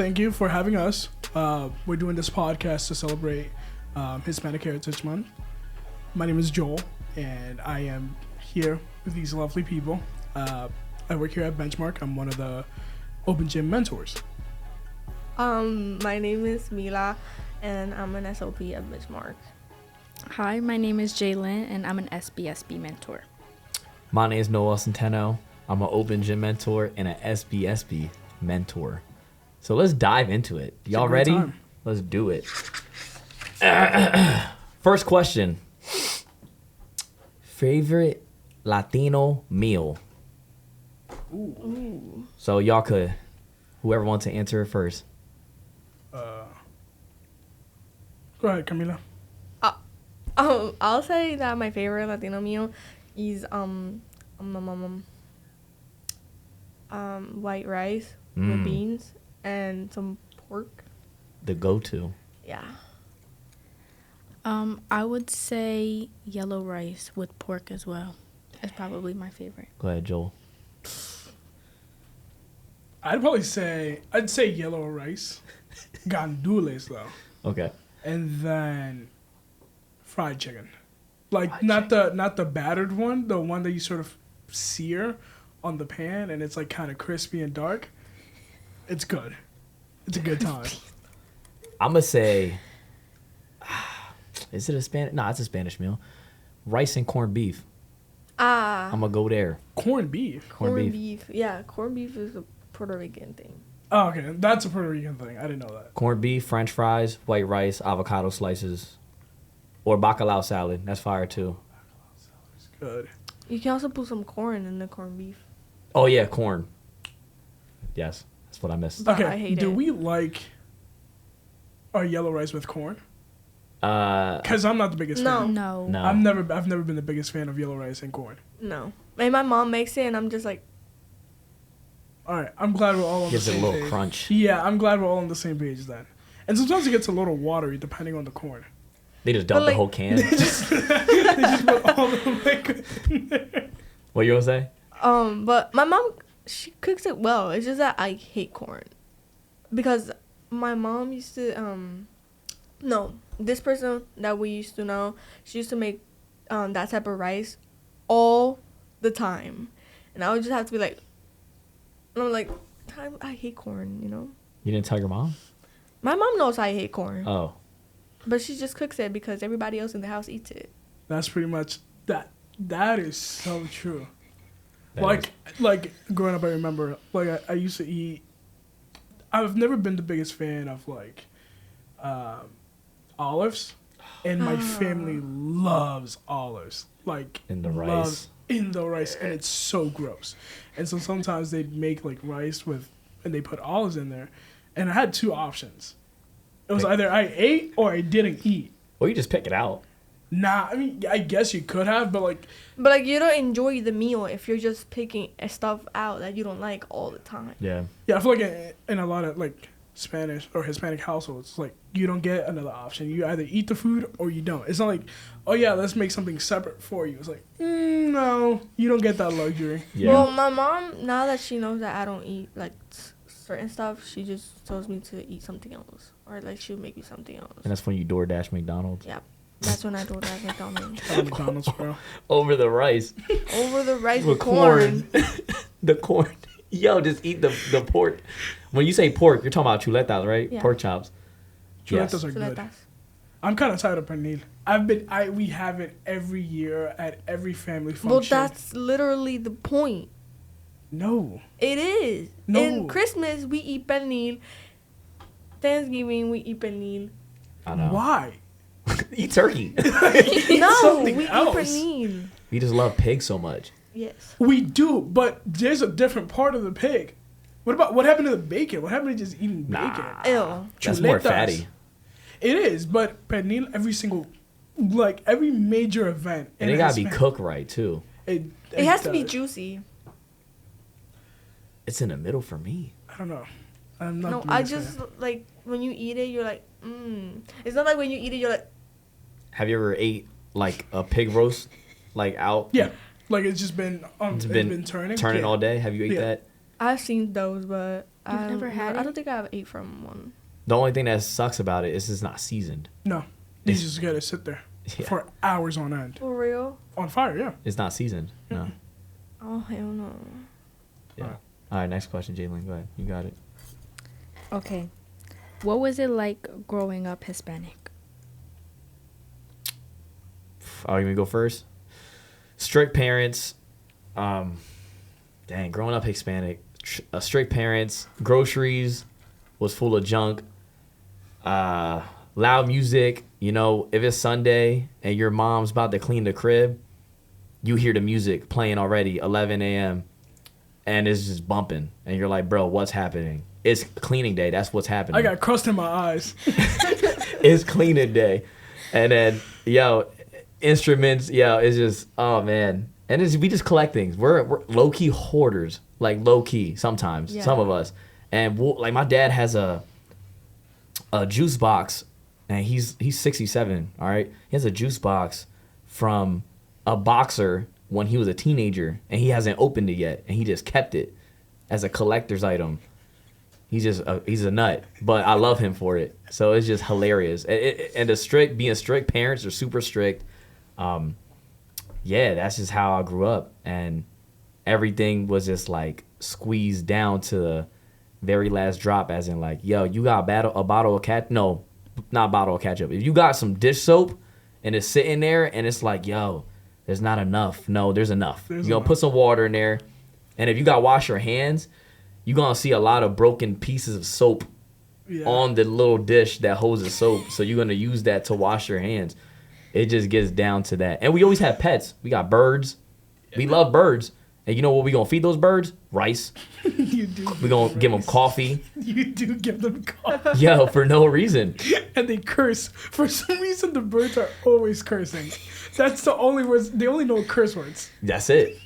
thank you for having us. We're doing this podcast to celebrate Hispanic Heritage Month. My name is Joel, and I am here with these lovely people. I work here at Benchmark. I'm one of the Open Gym mentors. My name is Mila, and I'm an SOP at Benchmark. Hi, my name is Jalen, and I'm an SBSB mentor. My name is Noah Centeno. I'm an Open Gym mentor and an SBSB mentor. So let's dive into it. Y'all ready? Time. Let's do it. First question. Favorite Latino meal? Ooh. So y'all could, whoever wants to answer it first. Go ahead, Camila. I'll say that my favorite Latino meal is white rice with beans and some pork. The go-to. Yeah. I would say yellow rice with pork as well. It's probably my favorite. Go ahead, Joel. I'd say yellow rice, gandules though, Okay. and then fried chicken. Like not the battered one, the one that you sort of sear on the pan and it's like kind of crispy and dark. It's good. It's a good time. I'm going to say, is it a Spanish? No, it's a Spanish meal. Rice and corned beef. I'm going to go there. Corned beef. Corned beef. Yeah, corned beef is a Puerto Rican thing. Oh, okay, that's a Puerto Rican thing. I didn't know that. Corned beef, French fries, white rice, avocado slices, or bacalao salad. That's fire too. It's good. You can also put some corn in the corned beef. Oh yeah, corn. Yes, that's what I missed. But Okay, I hate do it. we like our yellow rice with corn? Uh, Because I'm not the biggest No. fan. No. no. I've never been the biggest fan of yellow rice and corn. No. And my mom makes it, and I'm just like, All right, I'm glad we're all on Gives the it a same little page. crunch. Yeah, I'm glad we're all on the same page then. And sometimes it gets a little watery depending on the corn. They just dumped like- the whole can. They just put all the liquid in there. What you gonna say? but my mom, she cooks it well. It's just that I hate corn. Because my mom used to, this person that we used to know, she used to make that type of rice all the time. And I would just have to be like, and I'm like, I hate corn, you know? You didn't tell your mom? My mom knows I hate corn. Oh, But she just cooks it because everybody else in the house eats it. That's pretty much that. That is so true. that Like growing up, I remember I used to eat. I've never been the biggest fan of olives, and my family loves olives. Like In the loves rice. in the rice, and it's so gross. And so sometimes they'd make like rice and they put olives in there, and I had two options. It was either I ate or I didn't eat. Well, you just pick it out. Nah, I mean, I guess you could have, but like, But like you don't enjoy the meal if you're just picking stuff out that you don't like all the time. Yeah. yeah, I feel like in a lot of like Spanish or Hispanic households, like you don't get another option. You either eat the food or you don't. It's not like, oh yeah, let's make something separate for you. It's like, no, you don't get that luxury. Yeah. Well, my mom, now that she knows that I don't eat like certain stuff, she just tells me to eat something else, or like she'll make me something else. And that's when you DoorDash McDonald's. Yeah, that's when I do that McDonald's. At McDonald's, bro. Over the rice. Over the rice With with corn. The corn. Yo, just eat the pork. When you say pork, you're talking about chuletas, right? Yeah. Pork chops. Chuletas Yes. are good. Chuletas. I'm kind of tired of pernil. We have it every year at every family function. Well, that's literally the point. No. It is. No. In Christmas, we eat pernil. Thanksgiving, we eat pernil. I know. Why? Eat turkey. No, something we else. eat pernil. We just love pigs so much. Yes. We do, but there's a different part of the pig. What happened to the bacon? What happened to just eating bacon? Ew. That's more Chuletas. fatty. It is, but pernil every major event. And in it gotta be Hispanic- cooked right too. It has to be does. juicy. It's in the middle for me. I don't know. I'm not. No, the I biggest just fan. like when you eat it, you're like, mmm. It's not like when you eat it, you're like, Have you ever ate like a pig roast, like out? Yeah, like it's just been It's it's been turning turning yeah. all day. Have you ate Yeah. that? I've seen those, but You've never had I it? don't think I've ate from one. The only thing that sucks about it is it's not seasoned. No, you It's- just gotta sit there Yeah. for hours on end For real? on fire. Yeah. It's not seasoned. No. Oh hell no. Yeah. Alright. All right, next question, Jalen. Go ahead. You got it. Okay. What was it like growing up Hispanic? Oh, you want me to go first? Strict parents. Growing up Hispanic. Strict parents. Groceries was full of junk. Loud music. You know, if it's Sunday and your mom's about to clean the crib, you hear the music playing already, 11 a.m. and it's just bumping, and you're like, bro, what's happening? It's cleaning day. That's what's happening. I got crust in my eyes. It's cleaning day. And then, instruments, it's just, oh, man. And we just collect things. We're low-key hoarders, like low-key sometimes, Yeah. some of us. And like my dad has a juice box, and he's 67, all right? He has a juice box from a boxer when he was a teenager, and he hasn't opened it yet, and he just kept it as a collector's item. He's a nut, but I love him for it. So it's just hilarious. And being strict parents are super strict. That's just how I grew up, and everything was just like squeezed down to the very last drop. As in, like, yo, you got a bottle of ketchup? No, not a bottle of ketchup. If you got some dish soap and it's sitting there and it's like, yo, there's not enough. No, there's enough. You're gonna put some water in there, and if you got to wash your hands, you're gonna see a lot of broken pieces of soap on the little dish that holds the soap. So you're gonna use that to wash your hands. It just gets down to that. And we always have pets. We got birds. We love birds. And you know what we gonna feed those birds? Rice. You do. We gonna give them coffee. You do give them coffee. Yo, for no reason. And they curse. For some reason, the birds are always cursing. That's the only words. They only know curse words. That's it.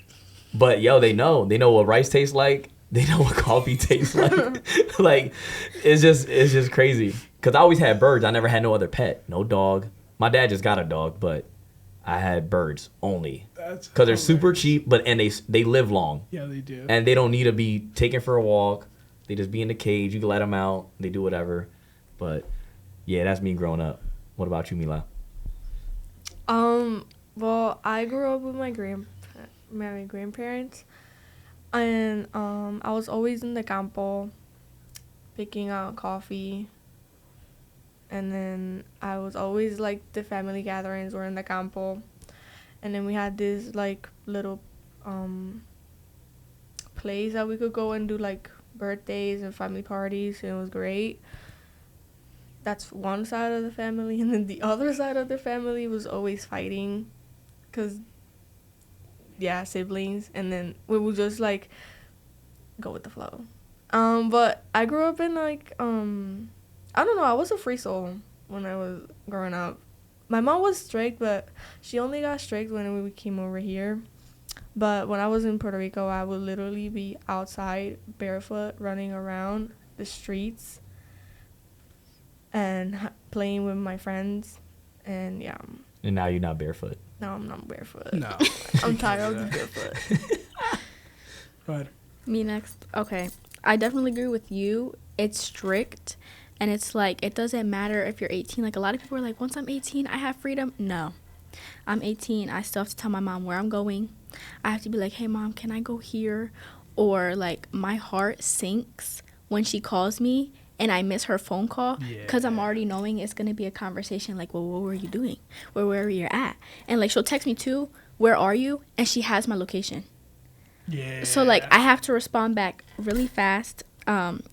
But yo, they know what rice tastes like. They know what coffee tastes like. Like, it's just crazy. Cause I always had birds. I never had no other pet. No dog. My dad just got a dog, but I had birds only. That's Cause they're super hilarious. cheap, and they live long. Yeah, they do. And they don't need to be taken for a walk. They just be in the cage. You can let them out. They do whatever. But yeah, that's me growing up. What about you, Mila? Well, I grew up with my grandparents, and I was always in the campo, picking out coffee. And then I was always like the family gatherings were in the campo, and then we had this like little place that we could go and do like birthdays and family parties, and it was great. That's one side of the family, and then the other side of the family was always fighting, cause siblings, and then we would just like go with the flow. But I grew up in like I don't know, I was a free soul when I was growing up. My mom was strict, but she only got strict when we came over here. But when I was in Puerto Rico, I would literally be outside barefoot, running around the streets and playing with my friends. And yeah, And now you're not barefoot. now I'm not barefoot. No. I'm tired of barefoot. Go ahead. Me next. Okay. I definitely agree with you. It's strict. And it's like, it doesn't matter if you're 18. Like, a lot of people are like, once I'm 18, I have freedom. No. I'm 18. I still have to tell my mom where I'm going. I have to be like, hey, Mom, can I go here? Or, like, my heart sinks when she calls me and I miss her phone call because I'm already knowing it's going to be a conversation like, well, what were you doing? Where were you at? And, like, she'll text me, too, where are you? And she has my location. Yeah. So, like, I have to respond back really fast.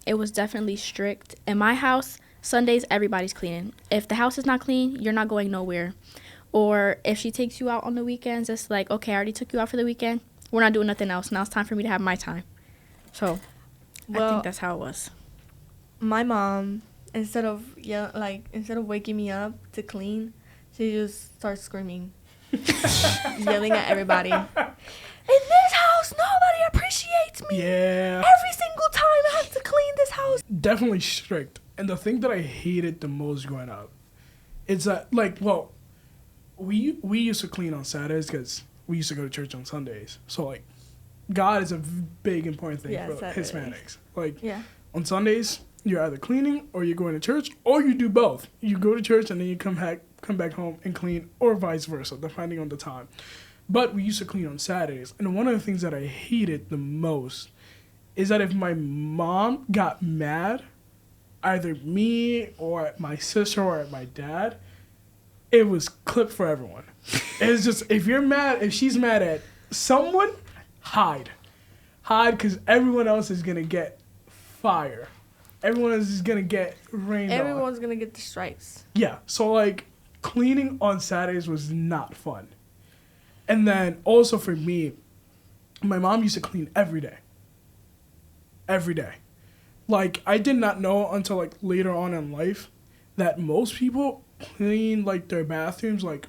It was definitely strict. In my house, Sundays, everybody's cleaning. If the house is not clean, you're not going nowhere. Or if she takes you out on the weekends, it's like, okay, I already took you out for the weekend. We're not doing nothing else. Now it's time for me to have my time. So, I Well, think that's how it was. my mom, instead of waking me up to clean, she just starts screaming, yelling at everybody. In this house, nobody appreciates me. Yeah. Every single time I have to clean this house. Definitely strict. And the thing that I hated the most growing up is that, like, well, we used to clean on Saturdays because we used to go to church on Sundays. So, like, God is a big important thing Yes, for that Hispanics. Like Yeah. on Sundays, you're either cleaning or you're going to church, or you do both. You go to church and then you come back home and clean, or vice versa, depending on the time. But we used to clean on Saturdays, and one of the things that I hated the most is that if my mom got mad, either me or at my sister or at my dad, it was clipped for everyone. It's just, if she's mad at someone, hide, because everyone else is gonna get fire. Everyone else is gonna get rained on. Everyone's gonna get the strikes. Yeah, so like cleaning on Saturdays was not fun. And then also for me, my mom used to clean every day. Every day. Like, I did not know until like later on in life that most people clean like their bathrooms like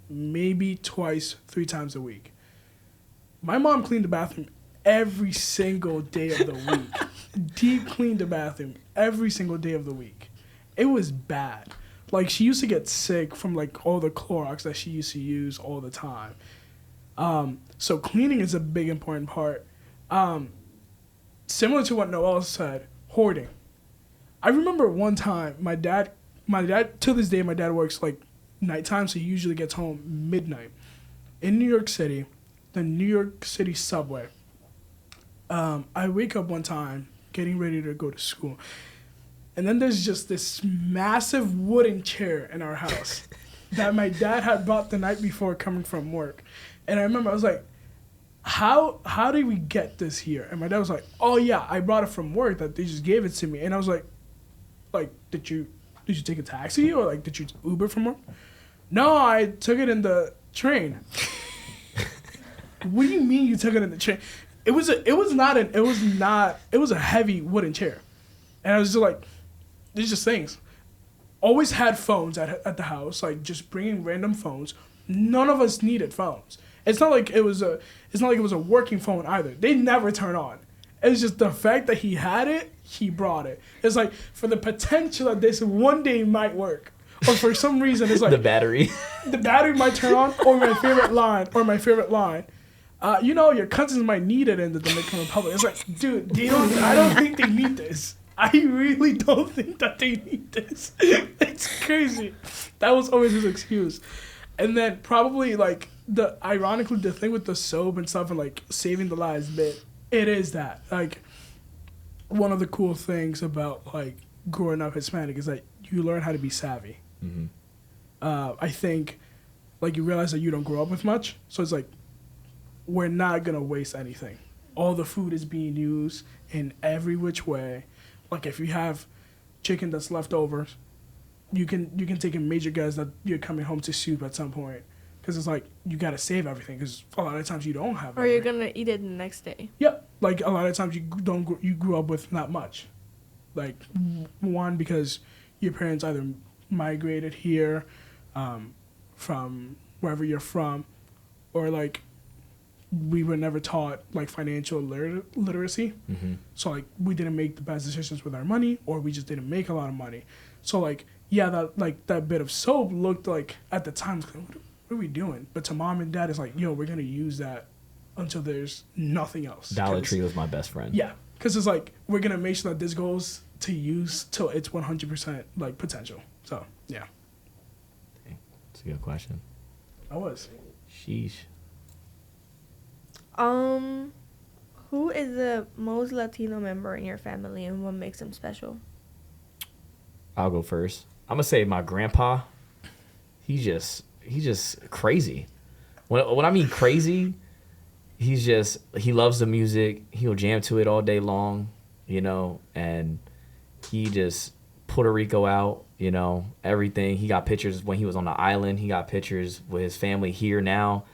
maybe twice, 3 times a week. My mom cleaned the bathroom every single day of the week. Deep cleaned the bathroom every single day of the week. It was bad. Like, she used to get sick from like all the Clorox that she used to use all the time. So cleaning is a big important part. Similar to what Noel said, hoarding. I remember one time my dad, to this day, my dad works like nighttime, so he usually gets home midnight. In New York City, the New York City subway, I wake up one time getting ready to go to school, and then there's just this massive wooden chair in our house that my dad had bought the night before coming from work. And I remember I was like, how did we get this here? And my dad was like, oh yeah, I brought it from work, that they just gave it to me. And I was like, did you take a taxi, or like did you Uber from work? No, I took it in the train. What do you mean you took it in the train? It was a heavy wooden chair. And I was just like, these just things. Always had phones at the house, like just bringing random phones. None of us needed phones. It's not like it was a working phone either. They never turn on. It's just the fact that he had it, he brought it. It's like for the potential that this one day might work. Or for some reason it's like The battery might turn on, or my favorite line. Your cousins might need it in the Dominican Republic. It's like, dude, I don't think they need this. I really don't think that they need this. It's crazy. That was always his excuse. And then probably like ironically the thing with the soap and stuff and like saving the last bit, it is that like one of the cool things about like growing up Hispanic is that you learn how to be savvy. Mm-hmm. I think like you realize that you don't grow up with much, so it's like we're not gonna waste anything. All the food is being used in every which way. Like if you have chicken that's left over, you can take a major guess that you're coming home to soup at some point, because it's like you gotta save everything, because a lot of times you don't have. Or you're gonna eat it the next day. Yep, like a lot of times you grew up with not much, like one because your parents either migrated here, from wherever you're from, or like we were never taught like financial literacy. Mm-hmm. So like we didn't make the best decisions with our money, or we just didn't make a lot of money. So like yeah, that bit of soap looked like at the time, what are we doing? But to mom and dad, it's like, yo, we're gonna use that until there's nothing else. Dollar Tree was my best friend. Yeah, because it's like we're gonna make sure that this goes to use till it's 100% like potential. So yeah, It's a good question. I was. Sheesh. Who is the most Latino member in your family, and what makes them special? I'll go first. I'm gonna say my grandpa. He's just crazy. When I mean crazy, he loves the music. He'll jam to it all day long, and he just Puerto Rico out, everything. He got pictures when he was on the island. He got pictures with his family here now.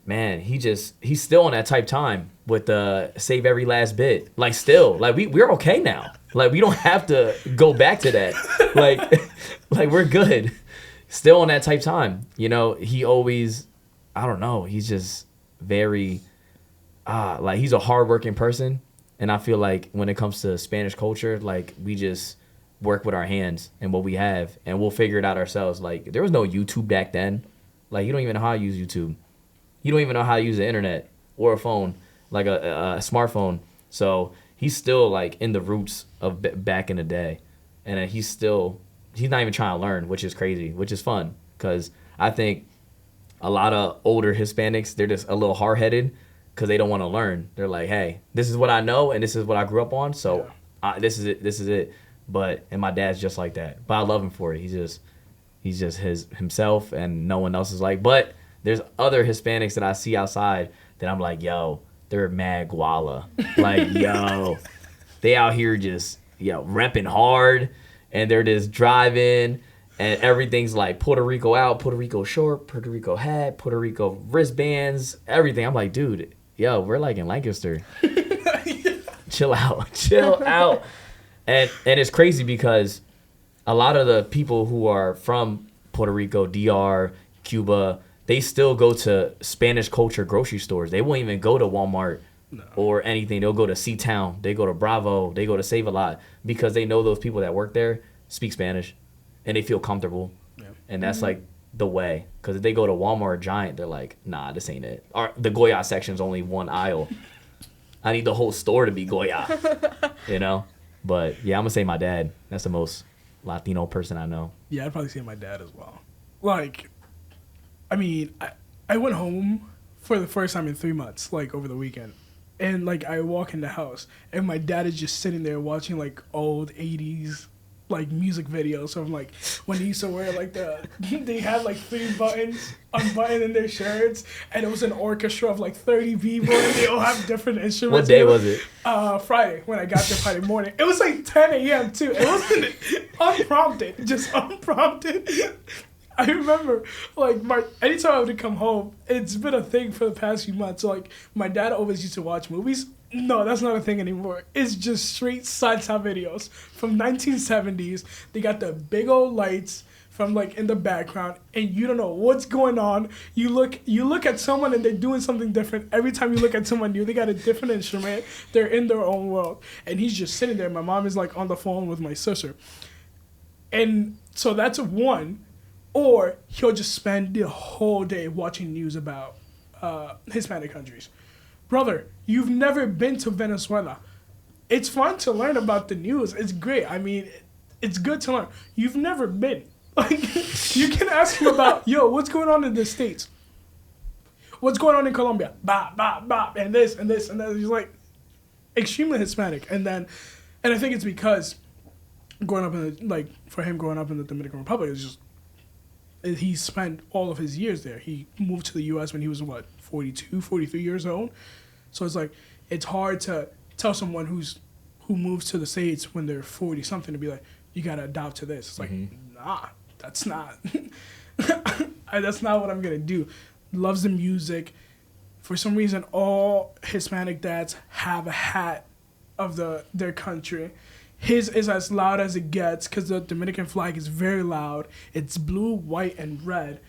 Man, he's still on that type time with the save every last bit. Like still, like we're okay now. Like we don't have to go back to that. like we're good. Still on that type time. He always, I don't know, he's just very like he's a hardworking person, and I feel like when it comes to Spanish culture, like we just work with our hands and what we have, and we'll figure it out ourselves. Like there was no YouTube back then. Like you don't even know how to use YouTube. You don't even know how to use the internet. or a phone, like a smartphone. So he's still like in the roots of back in the day, and then he's not even trying to learn, which is crazy, which is fun, because I think a lot of older Hispanics, they're just a little hard headed because they don't want to learn. They're like, hey, this is what I know and this is what I grew up on, so this is it. And my dad's just like that, but I love him for it. He's just himself, and no one else is like. But there's other Hispanics that I see outside that I'm like, yo, they're mad guala. Like, yo, they out here just, repping hard, and they're just driving, and everything's like Puerto Rico out, Puerto Rico short, Puerto Rico hat, Puerto Rico wristbands, everything. I'm like, dude, yo, we're like in Lancaster. Chill out. And it's crazy because a lot of the people who are from Puerto Rico, DR, Cuba, they still go to Spanish culture grocery stores. They won't even go to Walmart or anything. They'll go to C-Town. They go to Bravo. They go to Save a Lot because they know those people that work there speak Spanish and they feel comfortable. Yeah. And that's like the way. Because if they go to Walmart or Giant, they're like, nah, this ain't it. The Goya section's only one aisle. I need the whole store to be Goya, But yeah, I'm going to say my dad. That's the most Latino person I know. Yeah, I'd probably say my dad as well. Like, I mean, I went home for the first time in 3 months, like, over the weekend. And, like, I walk in the house, and my dad is just sitting there watching, like, old 80s, like, music videos. So I'm like, when he used to wear, like, they had, like, 3 buttons unbuttoned in their shirts, and it was an orchestra of, like, 30 people, and they all have different instruments. What day was it? Friday, when I got there Friday morning. It was, like, 10 a.m., too. It wasn't unprompted, just unprompted. I remember, like, anytime I would come home, it's been a thing for the past few months. So, like, my dad always used to watch movies. No, that's not a thing anymore. It's just straight salsa videos from 1970s. They got the big old lights from, like, in the background, and you don't know what's going on. You look at someone, and they're doing something different. Every time you look at someone new, they got a different instrument. They're in their own world. And he's just sitting there. My mom is, like, on the phone with my sister. And so that's one. Or he'll just spend the whole day watching news about Hispanic countries. Brother, you've never been to Venezuela. It's fun to learn about the news. It's great. I mean, it's good to learn. You've never been. Like, you can ask him about, what's going on in the States? What's going on in Colombia? Bop, bop, bop, and this, and this, and that. He's like extremely Hispanic. And I think it's because growing up in the Dominican Republic is just, he spent all of his years there. He moved to the U.S. when he was, 42, 43 years old. So it's like, it's hard to tell someone who moves to the States when they're 40-something to be like, you got to adopt to this. It's like, nah, that's not. That's not what I'm going to do. Loves the music. For some reason, all Hispanic dads have a hat of their country. His is as loud as it gets because the Dominican flag is very loud. It's blue, white, and red.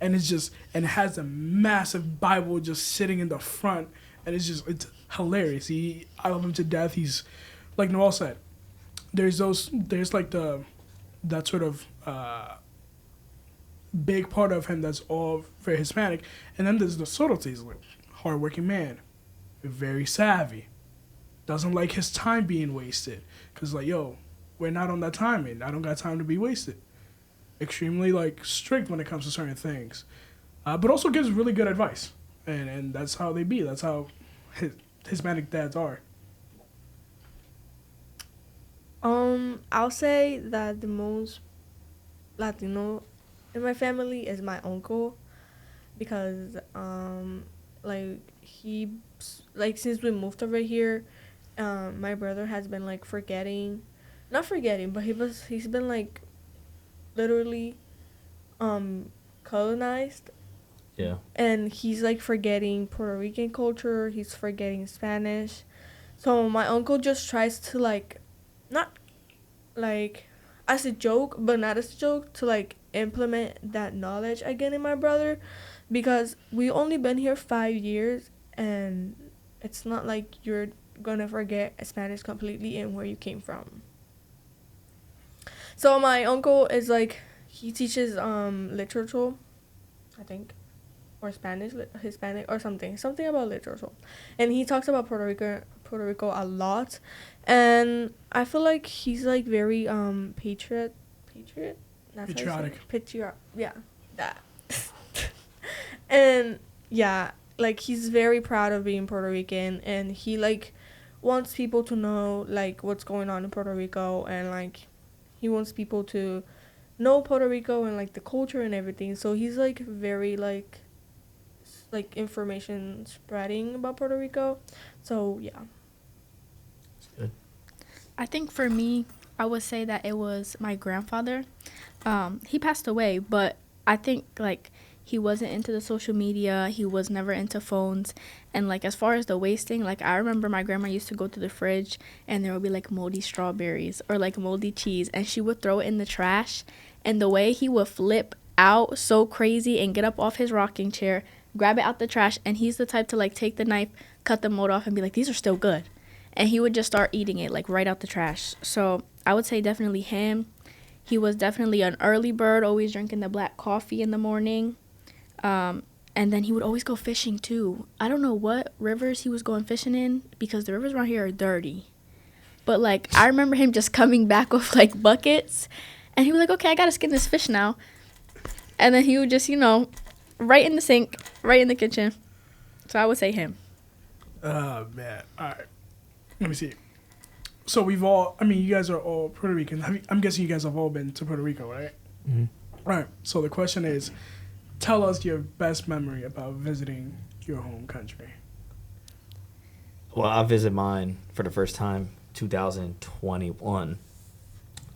And it has a massive Bible just sitting in the front. And it's hilarious. I love him to death. He's, like Noel said, there's like that sort of big part of him that's all very Hispanic. And then there's the subtleties, like hardworking man, very savvy. Doesn't like his time being wasted. Because, like, we're not on that time, and I don't got time to be wasted. Extremely, like, strict when it comes to certain things. But also gives really good advice. And that's how they be. That's how Hispanic dads are. I'll say that the most Latino in my family is my uncle. Because, since we moved over here, my brother has been like not forgetting, but he's been like literally colonized. Yeah. And he's like forgetting Puerto Rican culture, he's forgetting Spanish. So my uncle just tries to like, not like as a joke, but not as a joke, to like implement that knowledge again in my brother, because we only been here 5 years, and it's not like you're gonna forget Spanish completely and where you came from. So my uncle is like, he teaches literature, I think. or Spanish, Hispanic or something about literature, and he talks about Puerto Rico a lot, and I feel like he's like very patriot. That's Patriotic. Yeah, that. And yeah, like he's very proud of being Puerto Rican, and he like wants people to know like what's going on in Puerto Rico, and like he wants people to know Puerto Rico and like the culture and everything. So he's like very like information spreading about Puerto Rico. So yeah. Good. I think for me, I would say that it was my grandfather. He passed away, but I think like he wasn't into the social media. He was never into phones. And like as far as the wasting, like I remember my grandma used to go to the fridge and there would be like moldy strawberries or like moldy cheese, and she would throw it in the trash. And the way he would flip out so crazy and get up off his rocking chair, grab it out the trash, and he's the type to like take the knife, cut the mold off, and be like, these are still good. And he would just start eating it like right out the trash. So I would say definitely him. He was definitely an early bird, always drinking the black coffee in the morning. And then he would always go fishing too. I don't know what rivers he was going fishing in, because the rivers around here are dirty. But like I remember him just coming back with like buckets, and he was like, okay, I gotta skin this fish now. And then he would just, right in the sink, right in the kitchen. So I would say him. Oh, man. All right. Let me see. So you guys are all Puerto Rican. I'm guessing you guys have all been to Puerto Rico, right? Mm-hmm. All right. So the question is, tell us your best memory about visiting your home country. Well, I visited mine for the first time 2021.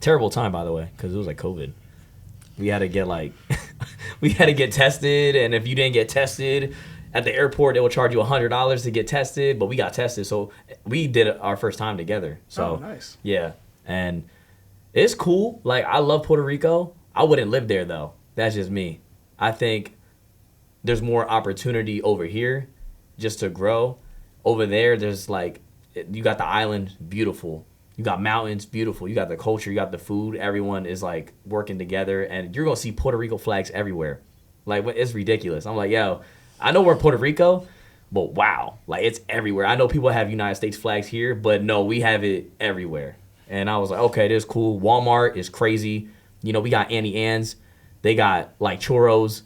Terrible time, by the way, because it was like COVID. We had to get tested, and if you didn't get tested at the airport, they will charge you $100 to get tested. But we got tested, so we did it our first time together. So nice. Yeah, and it's cool. Like I love Puerto Rico. I wouldn't live there though. That's just me. I think there's more opportunity over here just to grow. Over there's like, you got the island, beautiful. You got mountains, beautiful. You got the culture, you got the food. Everyone is like working together, and you're going to see Puerto Rico flags everywhere. Like, it's ridiculous. I'm like, yo, I know we're Puerto Rico, but wow, like it's everywhere. I know people have United States flags here, but no, we have it everywhere. And I was like, okay, this is cool. Walmart is crazy. We got Annie Ann's. They got like churros,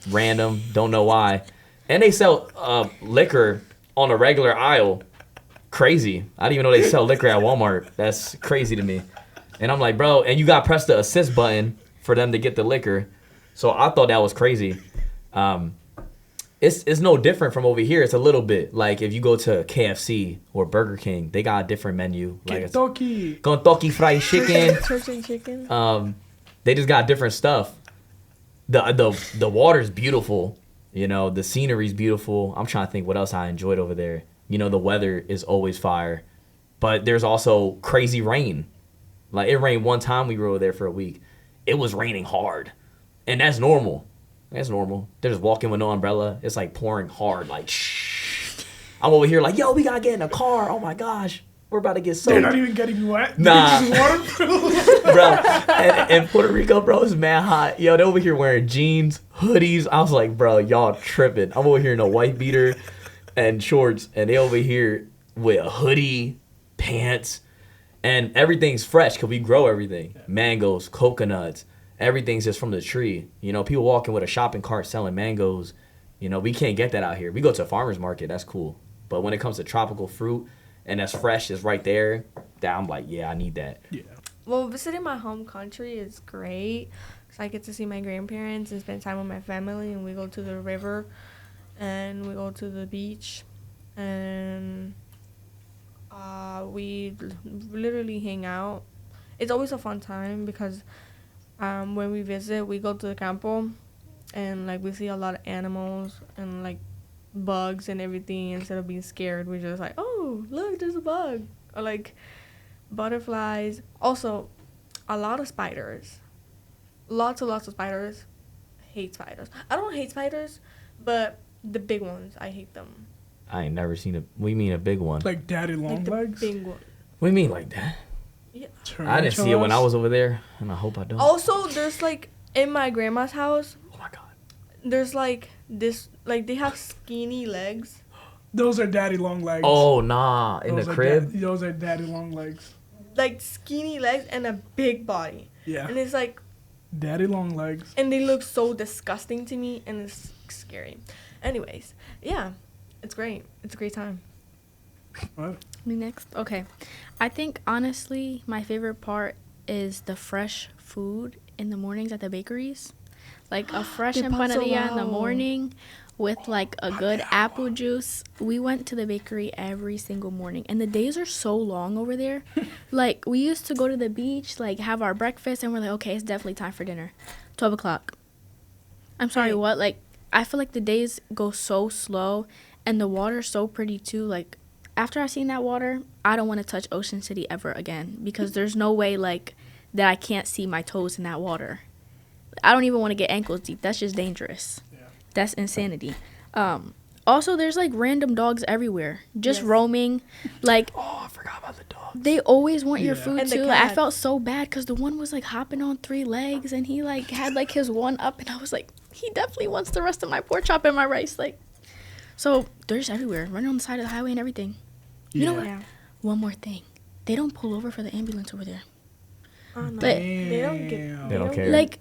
random, don't know why. And they sell liquor on a regular aisle. Crazy. I didn't even know they sell liquor at Walmart. That's crazy to me. And I'm like, bro, and you got to press the assist button for them to get the liquor. So I thought that was crazy. It's no different from over here. It's a little bit. Like if you go to KFC or Burger King, they got a different menu. Like Kentucky fried chicken. Turkey chicken. They just got different stuff. The water's beautiful. The scenery's beautiful. I'm trying to think what else I enjoyed over there. The weather is always fire. But there's also crazy rain. Like it rained one time we were over there for a week. It was raining hard. And that's normal. They're just walking with no umbrella. It's like pouring hard. Like, shh. I'm over here like, yo, we gotta get in a car. Oh my gosh. We're about to get soaked. They're not even getting wet. Nah. Waterproof. Bro, and Puerto Rico, bro, is mad hot. Yo, they over here wearing jeans, hoodies. I was like, bro, y'all tripping. I'm over here in a white beater and shorts, and they over here with a hoodie, pants, and everything's fresh because we grow everything. Mangoes, coconuts, everything's just from the tree. People walking with a shopping cart selling mangoes. We can't get that out here. We go to a farmer's market, that's cool. But when it comes to tropical fruit, and that's fresh, is right there, that I'm like, yeah, I need that. Yeah. Well, visiting my home country is great because I get to see my grandparents and spend time with my family, and we go to the river and we go to the beach, and we literally hang out. It's always a fun time because when we visit, we go to the campo, and like we see a lot of animals and like bugs and everything. Instead of being scared, we're just like, oh, look, there's a bug. Or like butterflies. Also, a lot of spiders. Lots and lots of spiders. Hate spiders. I don't hate spiders, but the big ones, I hate them. I ain't never seen we mean a big one. Like daddy long legs? Big one. What do you mean like that? Yeah. I didn't see it when I was over there, and I hope I don't. Also, there's like, in my grandma's house, Oh my God. there's like this like they have skinny legs. Those are daddy long legs. Oh nah, in Those the are crib. those are daddy long legs. Like skinny legs and a big body. Yeah. And it's like, Daddy long legs. and they look so disgusting to me, and it's scary. Anyways, yeah, it's great. It's a great time. What? Me next. Okay. I think honestly my favorite part is the fresh food in the mornings at the bakeries. Like a fresh The empanadilla in the pastelao. morning with like a good apple juice. We went to the bakery every single morning and the days are so long over there. Like we used to go to the beach, like have our breakfast and we're like, okay, it's definitely time for dinner. 12 o'clock. I'm sorry, Hey. what? Like I feel like the days go so slow and the water's so pretty too. Like after I seen that water, I don't want to touch Ocean City ever again because there's no way like that I can't see my toes in that water. I don't even want to get ankles deep. That's just dangerous. Yeah. That's insanity. Also, there's like random dogs everywhere, just Yes. roaming. Like Oh, I forgot about the dog. they always want your Yeah. food And the too. Like, I cats. felt so bad because the one was like hopping on 3 legs and he like had like his one up, and I was like, he definitely wants the rest of my pork chop and my rice. Like, so they're just everywhere, running on the side of the highway and everything. You know what? Yeah. One more thing, they don't pull over for the ambulance over there. Oh, no. But- They don't get. Damn. They don't care. Like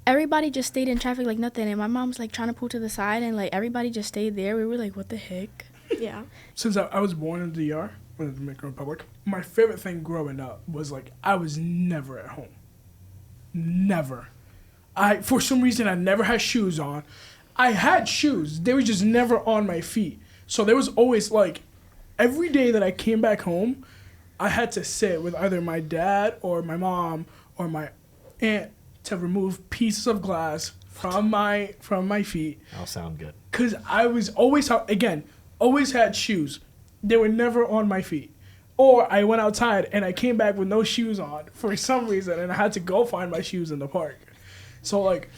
everybody just stayed in traffic like nothing, and my mom's like trying to pull to the side, and like everybody just stayed there. We were like, what the heck? Yeah. Since I was born in the DR, in the Dominican Republic, my favorite thing growing up was like I was never at home. Never. For some reason I never had shoes on. I had shoes. They were just never on my feet. So there was always like every day that I came back home, I had to sit with either my dad or my mom or my aunt to remove pieces of glass from my feet. That'll sound good. Because I was always out, again, always had shoes. They were never on my feet. Or I went outside and I came back with no shoes on for some reason and I had to go find my shoes in the park. So, like,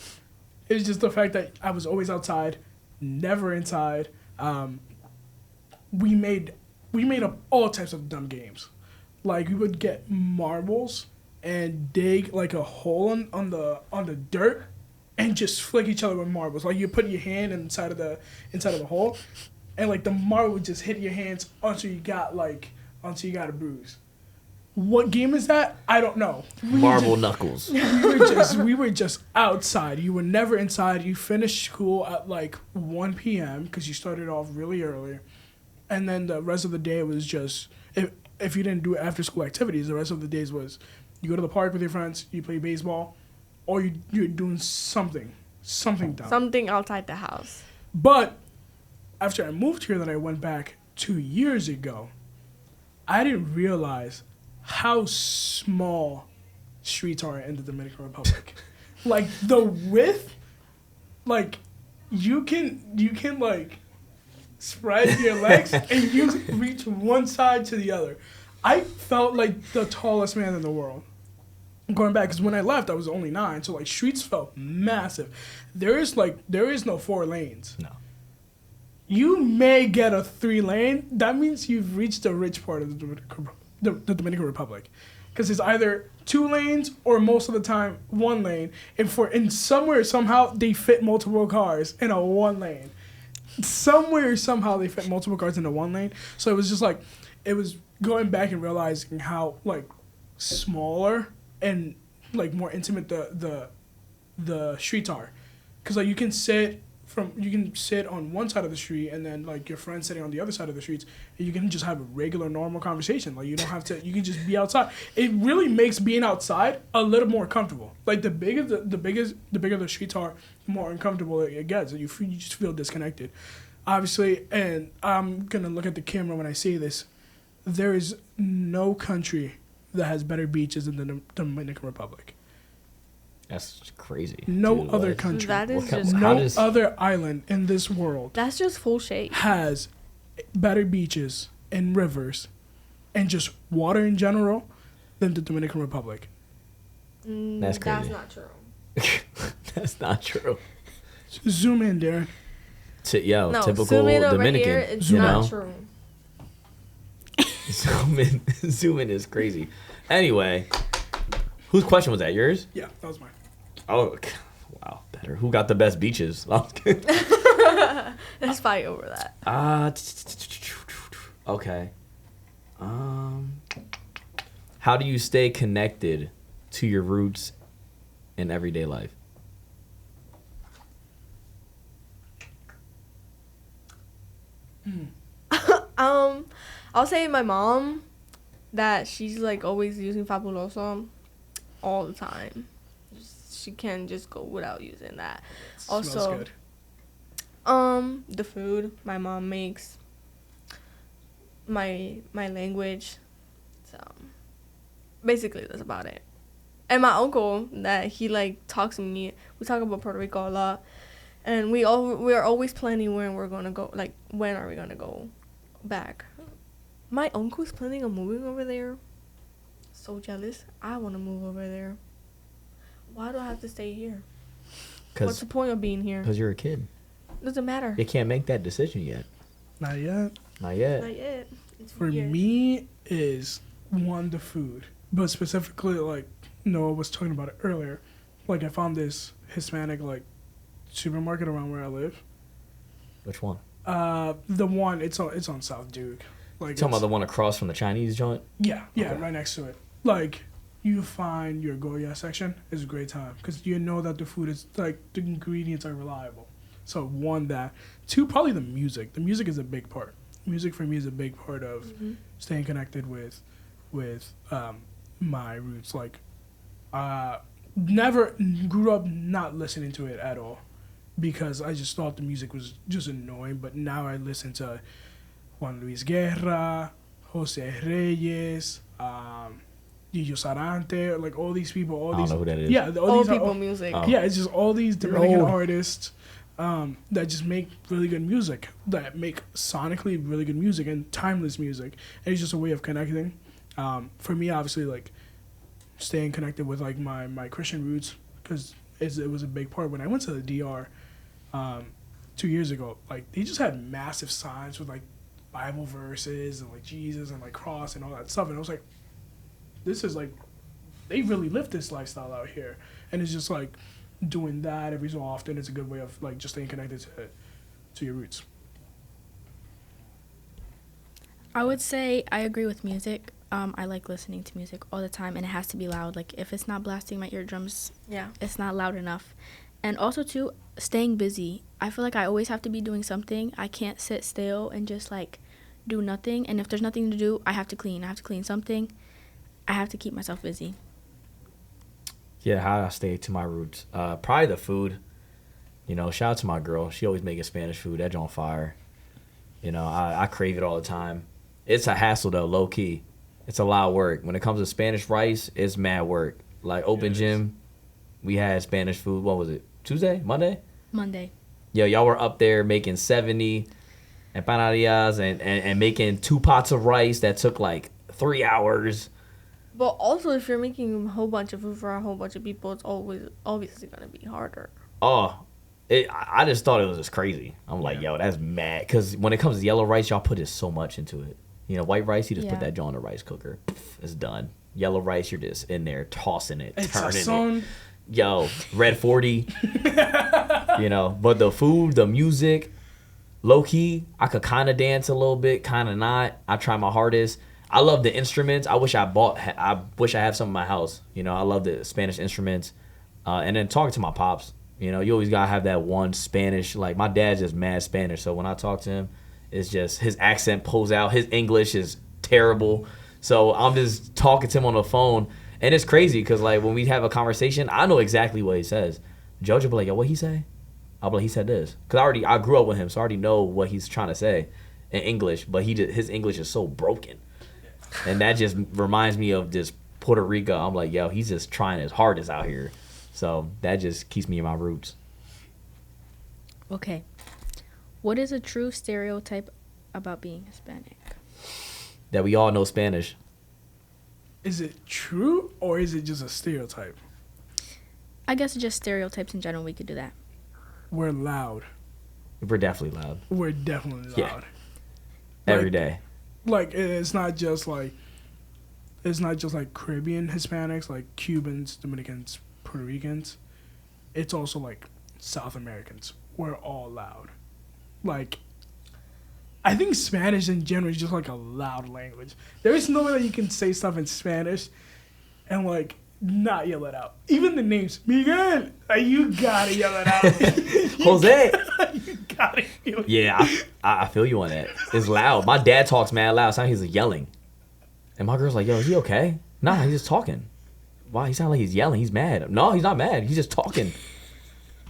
it's just the fact that I was always outside, never inside. We made up all types of dumb games. Like, we would get marbles and dig, like, a hole on the dirt and just flick each other with marbles. Like you put your hand inside of the hole, and like the marble would just hit your hands until you got a bruise. What game is that? I don't know. Marble knuckles. We were just outside. You were never inside. You finished school at like 1 p.m. because you started off really early, and then the rest of the day was just if you didn't do after school activities, the rest of the days was you go to the park with your friends, you play baseball, or you're doing something dumb. Something outside the house. But after I moved here, that I went back 2 years ago, I didn't realize how small streets are in the Dominican Republic. Like the width, like you can like spread your legs and you reach one side to the other. I felt like the tallest man in the world. Going back, because when I left, I was only 9, so like streets felt massive. There is no 4 lanes. No. You may get a 3 lane. That means you've reached the rich part of the Dominican Republic, because it's either 2 lanes or most of the time 1 lane. And somewhere somehow they fit multiple cars in a 1 lane. Somewhere somehow they fit multiple cars in a 1 lane. So it was just like, it was going back and realizing how like smaller and like more intimate the streets are, because like you can sit on one side of the street and then like your friend sitting on the other side of the streets, and you can just have a regular normal conversation. Like you don't have to. You can just be outside. It really makes being outside a little more comfortable. Like the bigger the streets are, the more uncomfortable it gets. You just feel disconnected. Obviously, and I'm gonna look at the camera when I say this. There is no country that has better beaches than the Dominican Republic. That's crazy. No dude. other What? country. That is What kind- just. how No does- other island in this world That's just full shade. has better beaches and rivers and just water in general than the Dominican Republic. That's crazy. That's not true. That's not true. Zoom in, Darren. No, Typical zoom in over Dominican. here, it's Zoom not out. true. Zoom in is crazy. Anyway, whose question was that? Yours? Yeah, that was mine. Oh, wow, better. Who got the best beaches? Let's fight over that. Okay. How do you stay connected to your roots in everyday life? I'll say my mom that she's like always using Fabuloso all the time. She can't just go without using that. Smells Also, good. the food my mom makes, my language. So basically that's about it. And my uncle that he like talks to me. We talk about Puerto Rico a lot, and we are always planning when we're gonna go. Like when are we gonna go back? My uncle's planning on moving over there. So jealous. I want to move over there. Why do I have to stay here? What's the point of being here? Because you're a kid. Doesn't matter. You can't make that decision yet. Not yet. Not yet. Not yet. It's For weird. me, is one, the food. But specifically, like Noah was talking about it earlier. Like, I found this Hispanic, like, supermarket around where I live. Which one? The one, it's on South Duke. Like, Talking about the one across from the Chinese joint? Yeah, Okay. right next to it. Like, you find your Goya section is a great time because you know that the food is, like, the ingredients are reliable. So, one, that. Two, probably the music. The music is a big part. Music for me is a big part of staying connected with my roots. Like, never grew up not listening to it at all because I just thought the music was just annoying. But now I listen to Juan Luis Guerra, Jose Reyes, Gillo Sarante, like all these people. All I don't these, know who that is. Yeah, all Old these people music. Oh. Yeah, it's just all these Dominican old. artists that just make really good music, that make sonically really good music and timeless music. And it's just a way of connecting. For me, obviously, like staying connected with like my Christian roots because it was a big part. When I went to the DR 2 years ago, like they just had massive signs with like Bible verses and like Jesus and like cross and all that stuff. And I was like, this is like, they really live this lifestyle out here. And it's just like doing that every so often. It's a good way of like just staying connected to your roots. I would say I agree with music. I like listening to music all the time, and it has to be loud. Like, if it's not blasting my eardrums, Yeah. it's not loud enough. And also, too, staying busy. I feel like I always have to be doing something. I can't sit still and just, like, do nothing. And if there's nothing to do, I have to clean. I have to clean something. I have to keep myself busy. Yeah, how I stay to my roots. Probably the food. You know, shout out to my girl. She always making Spanish food. That on fire. You know, I crave it all the time. It's a hassle, though, low-key. It's a lot of work. When it comes to Spanish rice, it's mad work. Like, open gym, we had Spanish food. What was it? Tuesday? Monday? Monday. Yo, y'all were up there making 70 empanadillas and making 2 pots of rice that took, like, 3 hours. But also, if you're making a whole bunch of food for a whole bunch of people, it's always obviously gonna be harder. Oh, I just thought it was just crazy. I'm like, yo, that's mad. Because when it comes to yellow rice, y'all put so much into it. You know, white rice, you just put Yeah. that joint in the rice cooker. It's done. Yellow rice, you're just in there tossing it, turning it. Yo, red 40. You know, but the food, the music, low key, I could kind of dance a little bit, kind of not. I try my hardest. I love the instruments. I wish I have some in my house. You know, I love the Spanish instruments. And then talking to my pops, you know, you always gotta have that one Spanish. Like, my dad's just mad Spanish, so when I talk to him, it's just his accent pulls out. His English is terrible. So I'm just talking to him on the phone. And it's crazy because, like, when we have a conversation, I know exactly what he says. Jojo will be like, yo, what he say? I'll be like, he said this. Because I grew up with him, so I already know what he's trying to say in English. But his English is so broken. And that just reminds me of this Puerto Rico. I'm like, yo, he's just trying his hardest out here. So that just keeps me in my roots. Okay. What is a true stereotype about being Hispanic? That we all know Spanish. Is it true or is it just a stereotype? I guess just stereotypes in general. We could do that. We're loud. We're definitely loud. We're definitely Yeah. loud. Every day. Like it's not just like Caribbean Hispanics, like Cubans, Dominicans, Puerto Ricans. It's also like South Americans. We're all loud. like, I think Spanish in general is just like a loud language. There is no way that you can say stuff in Spanish and like not yell it out. Even the names, Miguel, you gotta yell it out. Jose. You gotta yell it. Yeah, I feel you on that. It's loud. My dad talks mad loud. Sounds like he's yelling. And my girl's like, yo, is he okay? Nah, he's just talking. Why? He sounds like he's yelling. He's mad. No, he's not mad. He's just talking.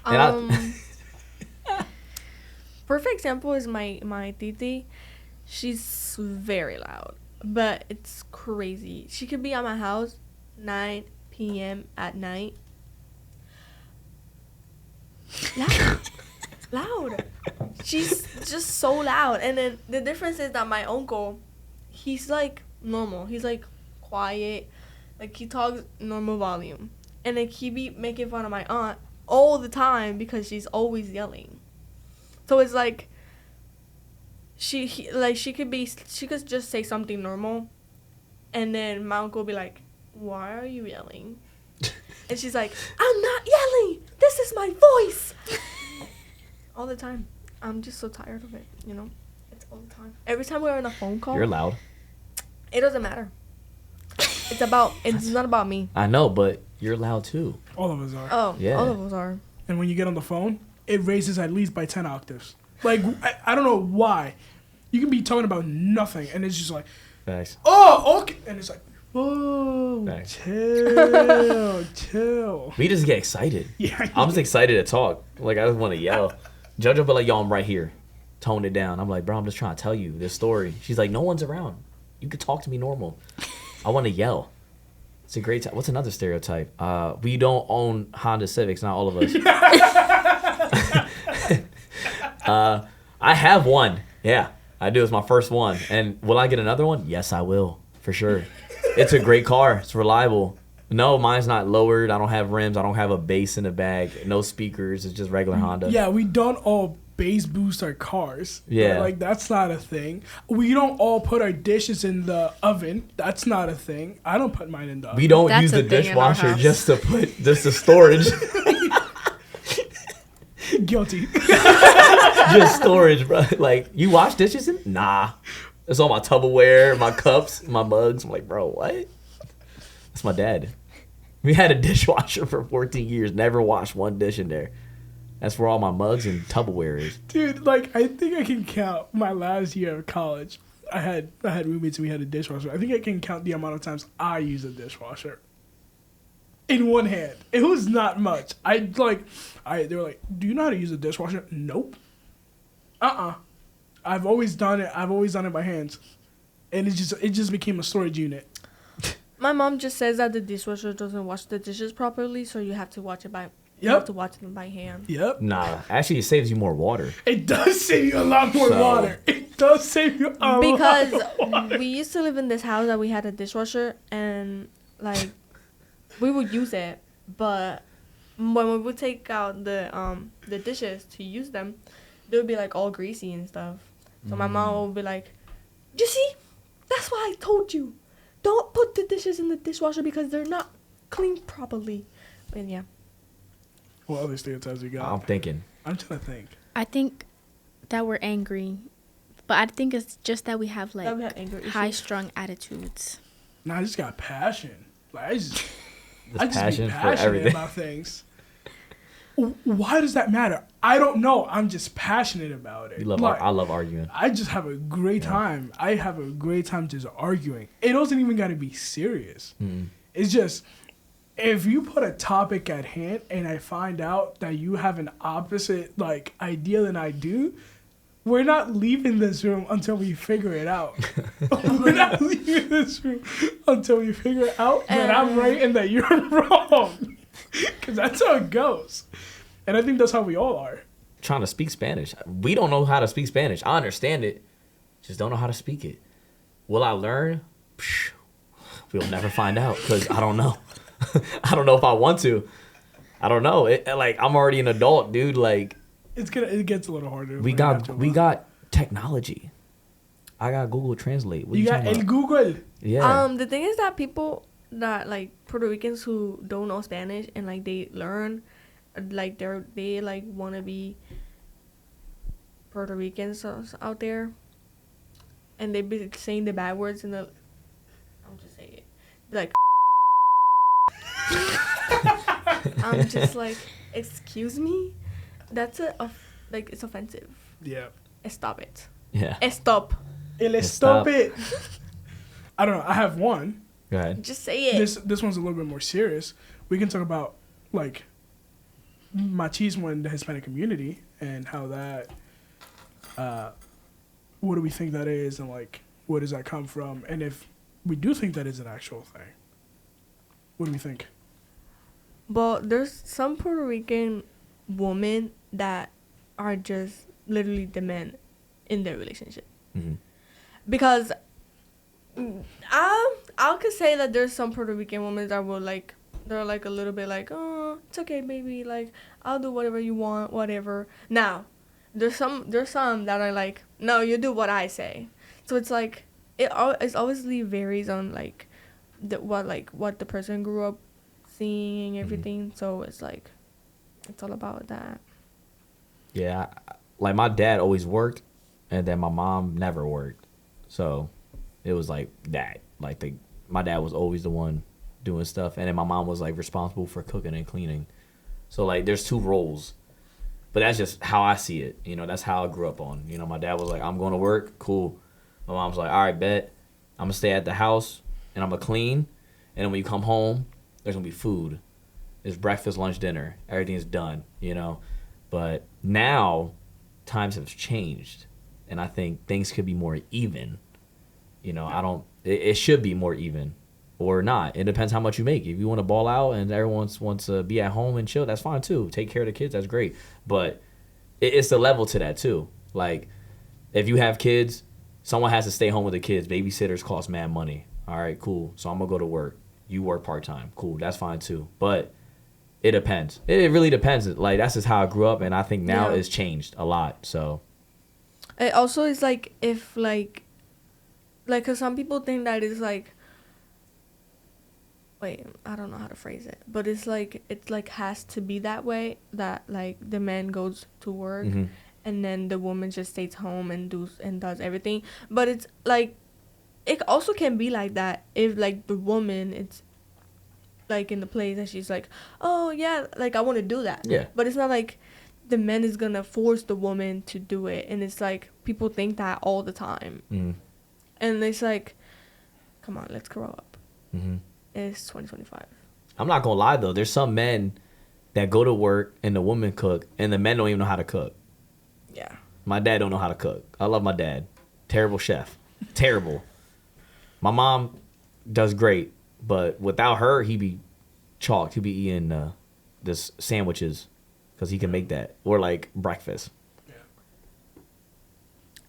And Perfect example is my titi. She's very loud, but it's crazy. She could be at my house 9 p.m. at night. Loud. Loud. She's just so loud. And then the difference is that my uncle, he's like normal. He's like quiet. Like he talks normal volume. And like he be making fun of my aunt all the time because she's always yelling. So it's like she could just say something normal, and then my uncle will be like, "Why are you yelling?" And she's like, "I'm not yelling. This is my voice." All the time. I'm just so tired of it. You know, it's all the time. Every time we're on a phone call, you're loud. It doesn't matter. It's not about me. I know, but you're loud too. All of us are. Oh, Yeah. all of us are. And when you get on the phone, it raises at least by 10 octaves. Like, I don't know why. You can be talking about nothing, and it's just like, Thanks. oh, okay. And it's like, whoa, Thanks. chill. We just get excited. Yeah. I'm just excited to talk. Like, I just want to yell. Jojo be like, yo, I'm right here. Tone it down. I'm like, bro, I'm just trying to tell you this story. She's like, no one's around. You could talk to me normal. I want to yell. It's a great time. What's another stereotype? We don't own Honda Civics, not all of us. I have one. Yeah, I do. It's my first one. And will I get another one? Yes, I will. For sure. It's a great car. It's reliable. No, mine's not lowered. I don't have rims. I don't have a bass in the bag. No speakers. It's just regular Honda. Yeah, we don't all bass boost our cars. Yeah. Like, that's not a thing. We don't all put our dishes in the oven. That's not a thing. I don't put mine in the oven. We don't That's use a the thing in our dishwasher house. just to put just the storage. Guilty. Just storage, bro. Like, you wash dishes in? Nah. It's all my Tupperware, my cups, my mugs. I'm like, bro, what? That's my dad. We had a dishwasher for 14 years. Never washed one dish in there. That's where all my mugs and Tupperware is. Dude, like, I think I can count my last year of college. I had roommates and we had a dishwasher. I think I can count the amount of times I used a dishwasher. In one hand. It was not much. They were like, do you know how to use a dishwasher? Nope. I've always done it. I've always done it by hands. And it just became a storage unit. My mom just says that the dishwasher doesn't wash the dishes properly, so you have to watch it by. You Yep. have to watch them by hand. Yep. Nah, actually, it saves you more water. It does save you a lot more So- water. It does save you a Because lot more water. we used to live in this house that we had a dishwasher, and like we would use it, but when we would take out the dishes to use them, they would be like all greasy and stuff. So my mom would be like, "You see, that's why I told you, don't put the dishes in the dishwasher because they're not cleaned properly." And yeah. What other stereotypes we got? I'm thinking. I'm trying to think. I think that we're angry, but I think it's just that we have like That we have anger issues. high-strung attitudes. Nah, I just got passion. Like, I just be Passion for passionate everything. about things. Why does that matter? I don't know. I'm just passionate about it. I love arguing. I just have a great time. I have a great time just arguing. It doesn't even got to be serious. Mm-mm. It's just, if you put a topic at hand and I find out that you have an opposite like idea than I do, we're not leaving this room until we figure it out. We're not leaving this room until we figure out that I'm right and that you're wrong. Because that's how it goes. And I think that's how we all are. Trying to speak Spanish. We don't know how to speak Spanish. I understand it. Just don't know how to speak it. Will I learn? Psh, we'll never find out because I don't know. I don't know if I want to. I don't know. I'm already an adult, dude. Like, It gets a little harder. we got technology. I got Google Translate. What You got talking El about? Google. Yeah. The thing is that people that like Puerto Ricans who don't know Spanish and like they learn, like they like want to be Puerto Ricans out there, and they be saying the bad words in the. I'm just saying it, like. I'm just like, excuse me, that's like it's offensive. Yeah. Stop it. Yeah. Stop. Let's Stop. stop it. I don't know. I have one. Go ahead. Just say it. This one's a little bit more serious. We can talk about like machismo in the Hispanic community and how that. What do we think that is, and like where does that come from? And if we do think that is an actual thing, what do we think? Well, there's some Puerto Rican women that are just literally the men in their relationship. Mm-hmm. Because I could say that there's some Puerto Rican women that will like, they're like a little bit like, oh, it's okay, baby, like I'll do whatever you want, whatever. Now, there's some that are like, no, you do what I say. So it's like it obviously varies on like what the person grew up seeing, everything. So it's like it's all about that. Yeah, like my dad always worked, and then my mom never worked, so it was like that. Like my dad was always the one doing stuff, and then my mom was like responsible for cooking and cleaning. So like there's two roles, but that's just how I see it. You know, that's how I grew up on. You know, my dad was like, I'm going to work, cool. My mom's like, all right, bet. I'm gonna stay at the house and I'm gonna clean, and then when you come home, there's gonna be food. There's breakfast, lunch, dinner. Everything's done. You know. But now, times have changed, and I think things could be more even. You know, it should be more even, or not. It depends how much you make. If you want to ball out and everyone wants to be at home and chill, that's fine too. Take care of the kids, that's great. But it's the level to that too. Like, if you have kids, someone has to stay home with the kids. Babysitters cost mad money. All right, cool. So I'm gonna go to work. You work part-time. Cool, that's fine too. But it depends. It really depends. Like, that's just how I grew up, and I think now it's changed a lot. So It also is like if like because some people think that it's like, wait, I don't know how to phrase it, but it's like has to be that way, that like the man goes to work and then the woman just stays home and does everything. But it's like it also can be like that if like the woman, it's like in the place and she's like, oh yeah, like I want to do that. Yeah. But it's not like the man is gonna force the woman to do it, and it's like people think that all the time. And it's like, come on, let's grow up. It's 2025. I'm not gonna lie though, there's some men that go to work and the women cook, and the men don't even know how to cook. Yeah. My dad don't know how to cook. I love my dad. Terrible chef. Terrible. My mom does great, but without her, he'd be chalked. He'd be eating this sandwiches because he can make that, or like breakfast.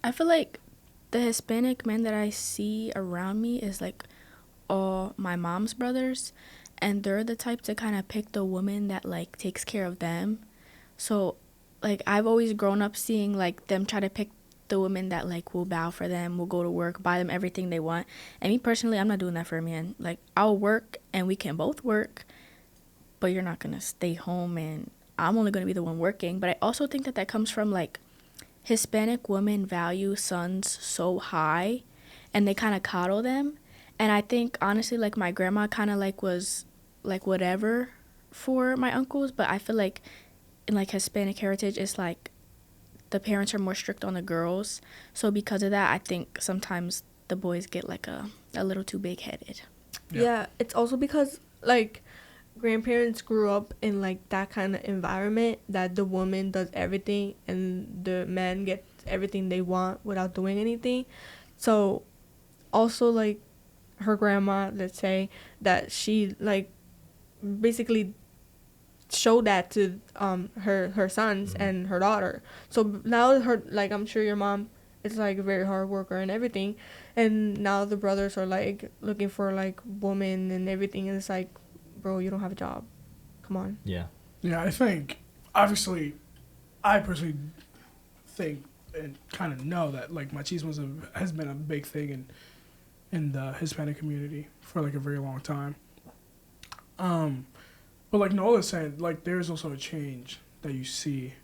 I feel like the Hispanic men that I see around me is like all my mom's brothers, and they're the type to kind of pick the woman that like takes care of them. So like I've always grown up seeing like them try to pick the woman that like will bow for them, will go to work, buy them everything they want. And me personally, I'm not doing that for a man. Like, I'll work and we can both work, but you're not gonna stay home and I'm only gonna be the one working. But I also think that comes from like Hispanic women value sons so high, and they kind of coddle them. And I think honestly, like my grandma kind of like was like whatever for my uncles, but I feel like in like Hispanic heritage, it's like the parents are more strict on the girls. So because of that, I think sometimes the boys get like a little too big-headed. Yeah, it's also because like grandparents grew up in like that kind of environment that the woman does everything and the man gets everything they want without doing anything. So also like her grandma, let's say, that she like basically show that to her sons and her daughter. So now her, like, I'm sure your mom is like a very hard worker and everything, and now the brothers are like looking for like women and everything, and it's like, bro, you don't have a job, come on. Yeah. I think obviously I personally think and kind of know that like machismo has been a big thing in the Hispanic community for like a very long time. But like Nola's saying, like there's also a change that you see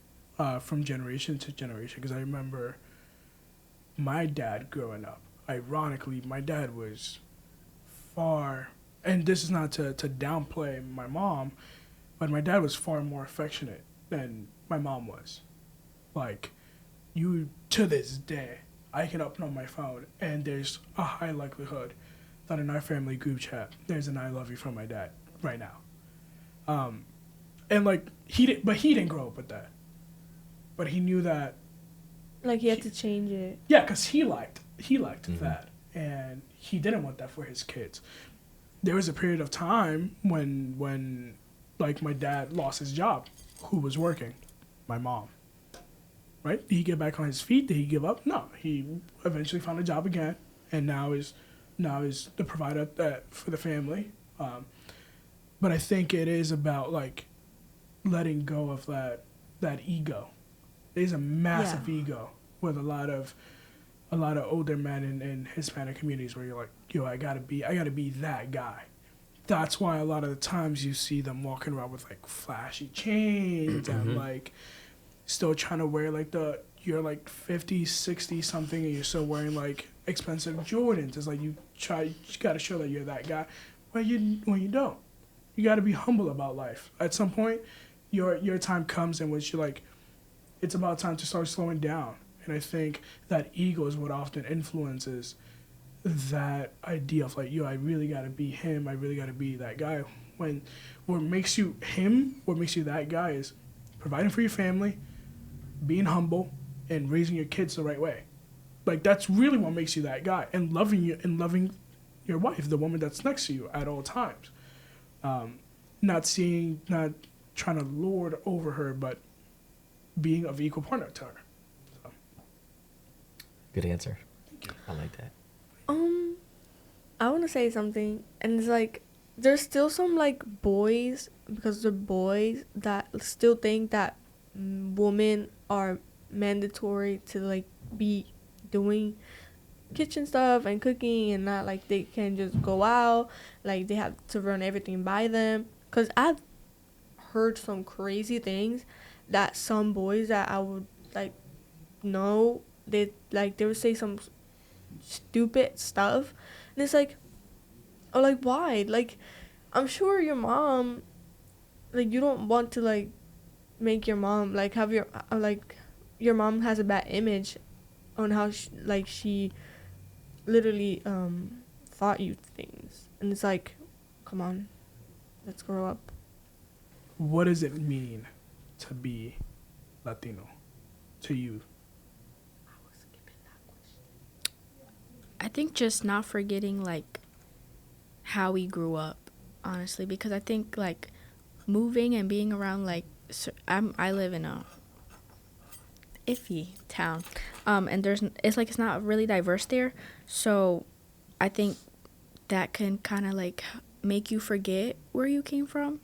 from generation to generation. Because I remember my dad growing up. Ironically, my dad was far, and this is not to downplay my mom, but my dad was far more affectionate than my mom was. Like, you, to this day, I can open up my phone and there's a high likelihood that in our family group chat, there's an I love you from my dad right now. And like, he didn't grow up with that. But he knew that. Like, he had to change it. Yeah, because he liked that. And he didn't want that for his kids. There was a period of time when like, my dad lost his job. Who was working? My mom. Right? Did he get back on his feet? Did he give up? No. He eventually found a job again, and now is the provider for the family. But I think it is about, like, letting go of that ego. There's a massive ego with a lot of older men in Hispanic communities where you're like, yo, I gotta be that guy. That's why a lot of the times you see them walking around with, like, flashy chains and, like, still trying to wear, like, you're, like, 50, 60 something, and you're still wearing, like, expensive Jordans. It's like you gotta show that you're that guy. When you don't. You gotta be humble about life. At some point, your time comes in which you're like, it's about time to start slowing down. And I think that ego is what often influences that idea of, like, yo, I really gotta be him. I really gotta be that guy. When what makes you that guy is providing for your family, being humble, and raising your kids the right way. Like, that's really what makes you that guy. And loving your wife, the woman that's next to you at all times. Not trying to lord over her, but being of equal partner to her. So. Good answer. I like that. I want to say something, and it's like, there's still some, like, boys, because they're boys, that still think that women are mandatory to, like, be doing kitchen stuff and cooking, and not, like, they can just go out, like, they have to run everything by them. Because I've heard some crazy things that some boys that I would, like, know, they would say some stupid stuff, and it's like, oh, like, why? Like, I'm sure your mom, like, you don't want to, like, make your mom, like, have your, like, your mom has a bad image on how she literally taught you things, and it's like, come on, let's grow up. What does it mean to be Latino to you? I think just not forgetting, like, how we grew up, honestly, because I think, like, moving and being around, like, I live in a iffy town, and it's not really diverse there, so I think that can kind of, like, make you forget where you came from.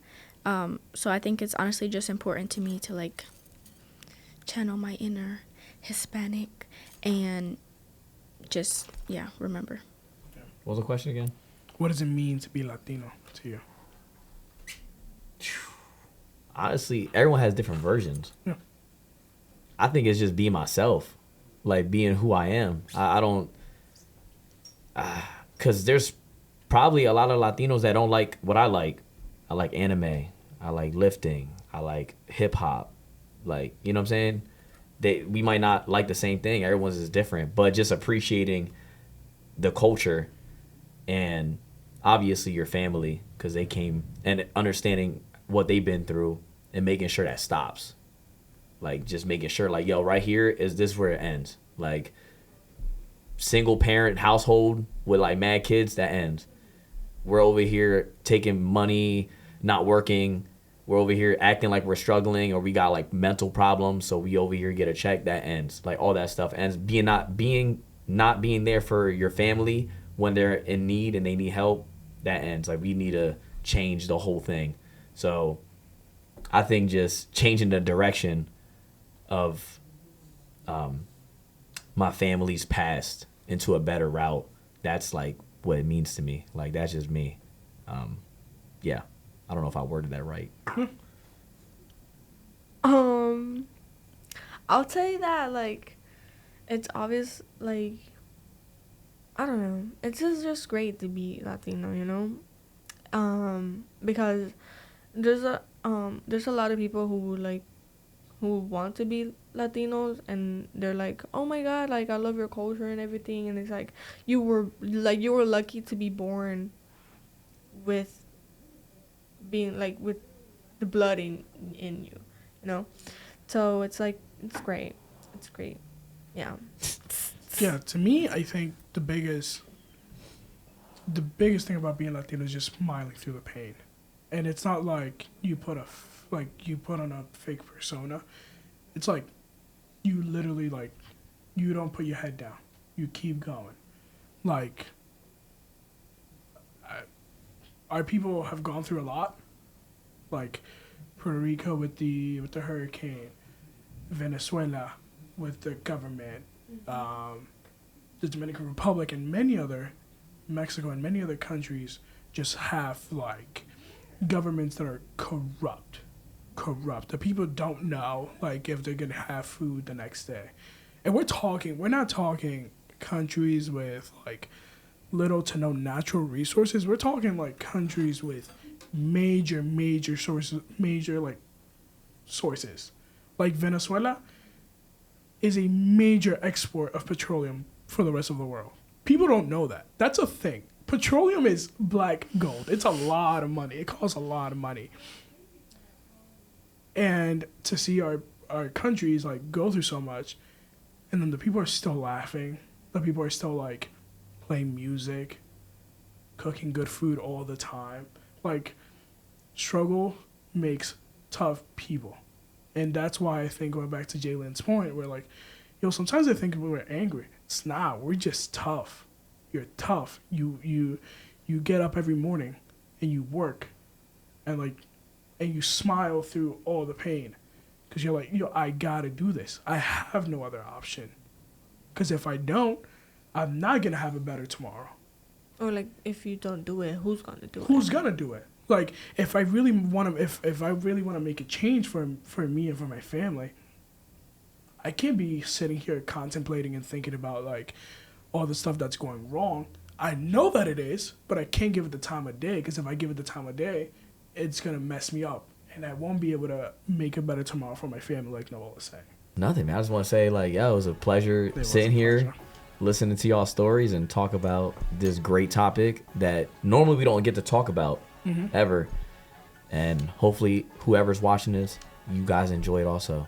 So I think it's honestly just important to me to, like, channel my inner Hispanic and just, remember. What was the question again? What does it mean to be Latino to you? Honestly, everyone has different versions. Yeah. I think it's just being myself, like, being who I am. I don't, because there's probably a lot of Latinos that don't like what I like. I like anime. I like lifting. I like hip hop. Like, you know what I'm saying? We might not like the same thing. Everyone's is different, but just appreciating the culture and obviously your family, because they came, and understanding what they've been through and making sure that stops. Like, just making sure, like, yo, right here is this where it ends. Like, single parent household with, like, mad kids, that ends. We're over here taking money, not working. We're over here acting like we're struggling, or we got, like, mental problems, so we over here get a check, that ends. Like, all that stuff ends. Not being there for your family when they're in need and they need help, that ends. Like, we need to change the whole thing. So I think just changing the direction of my family's past into a better route, that's, like, what it means to me. Like, that's just me. Yeah, I don't know if I worded that right. I'll say that, like, it's obvious, like, I don't know. It's just great to be Latino, you know? Because there's a lot of people who want to be Latinos, and they're like, oh my God, like, I love your culture and everything. And it's like, you were lucky to be born with being, like, with the blood in you, you know? So it's like, it's great. Yeah. Yeah, to me, I think the biggest thing about being Latino is just smiling through the pain. And it's not like you put on a fake persona. It's like you literally, like, you don't put your head down. You keep going. Like, our people have gone through a lot. Like Puerto Rico with the hurricane, Venezuela with the government, the Dominican Republic and Mexico and many other countries just have, like, governments that are corrupt. The people don't know, like, if they're gonna have food the next day. And we're not talking countries with, like, little to no natural resources. We're talking, like, countries with major sources, sources. Like Venezuela is a major export of petroleum for the rest of the world. People don't know that. That's a thing. Petroleum is black gold. It's a lot of money. It costs a lot of money. And to see our countries, like, go through so much, and then the people are still laughing. The people are still, like, playing music, cooking good food all the time. Like, struggle makes tough people. And that's why I think, going back to Jalen's point, where, like, sometimes I think we're angry. It's not. We're just tough. You're tough. You get up every morning and you work, and you smile through all the pain, because you're like, I gotta do this. I have no other option. Because if I don't, I'm not gonna have a better tomorrow. Or, like, if you don't do it, who's gonna do it? Who's gonna do it? Like, if I really want to, if I really want to make a change for me and for my family, I can't be sitting here contemplating and thinking about, like, all the stuff that's going wrong. I know that it is, but I can't give it the time of day, because if I give it the time of day, it's gonna mess me up, and I won't be able to make a better tomorrow for my family, like Noah was saying. Nothing, man. I just want to say, like, it was a pleasure sitting here, listening to y'all stories and talk about this great topic that normally we don't get to talk about ever. And hopefully whoever's watching this, you guys enjoy it also.